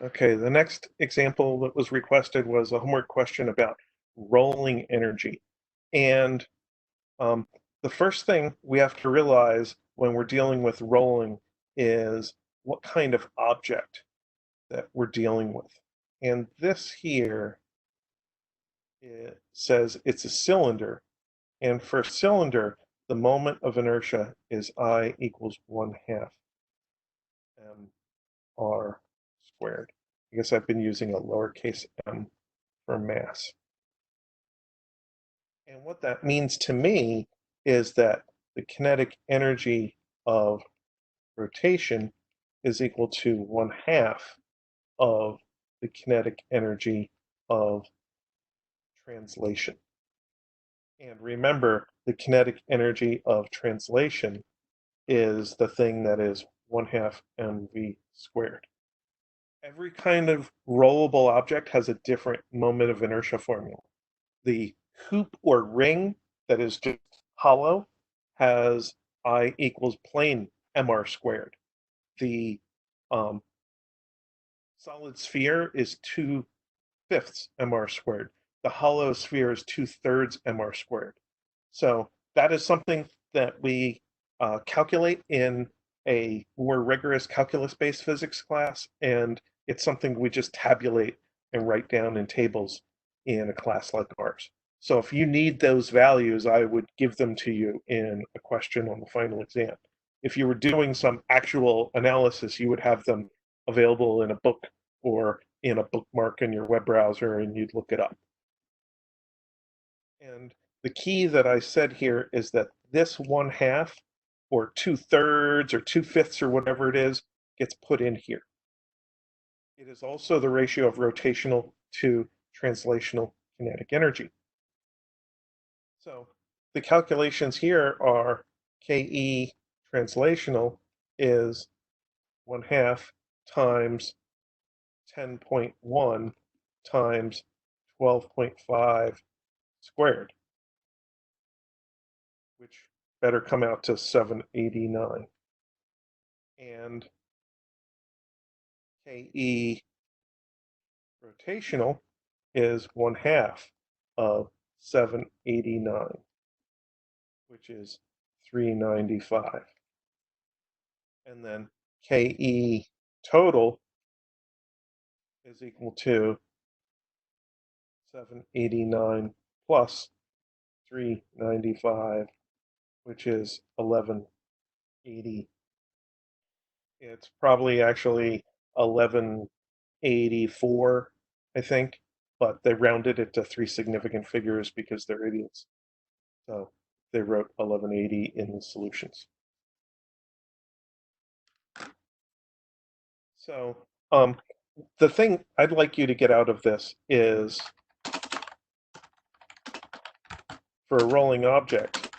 Okay, the next example that was requested was a homework question about rolling energy. And um, the first thing we have to realize when we're dealing with rolling is what kind of object that we're dealing with. And this here, it says it's a cylinder. And for a cylinder, the moment of inertia is I equals 1/2 mr squared. I guess I've been using a lowercase m for mass. And what that means to me is that the kinetic energy of rotation is equal to 1/2 of the kinetic energy of translation. And remember, the kinetic energy of translation is the thing that is 1/2 mv squared. Every kind of rollable object has a different moment of inertia formula. The hoop or ring that is just hollow has I equals plane mr squared. The solid sphere is 2/5 mr squared. The hollow sphere is 2/3 mr squared. So that is something that we calculate in a more rigorous calculus-based physics class, and it's something we just tabulate and write down in tables in a class like ours. So if you need those values, I would give them to you in a question on the final exam. If you were doing some actual analysis, you would have them available in a book or in a bookmark in your web browser, and you'd look it up. And the key that I said here is that this 1/2 or 2/3 or 2/5 or whatever it is gets put in here. It is also the ratio of rotational to translational kinetic energy. So the calculations here are Ke translational is 1/2 times 10.1 times 12.5 squared, which better come out to 789. And Ke rotational is 1/2 of 789, which is 395. And then Ke total is equal to 789 plus 395, which is 1180. It's probably actually 1184, I think, but they rounded it to 3 significant figures because they're idiots. So they wrote 1180 in the solutions. So the thing I'd like you to get out of this is, for a rolling object,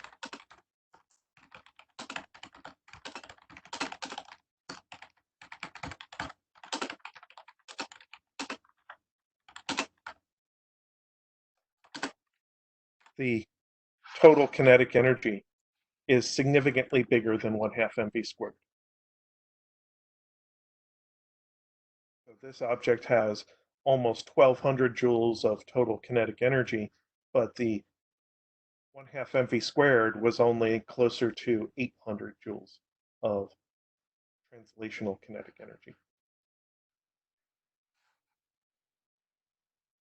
the total kinetic energy is significantly bigger than 1/2 mv squared. So this object has almost 1200 joules of total kinetic energy, but the 1/2 mv squared was only closer to 800 joules of translational kinetic energy.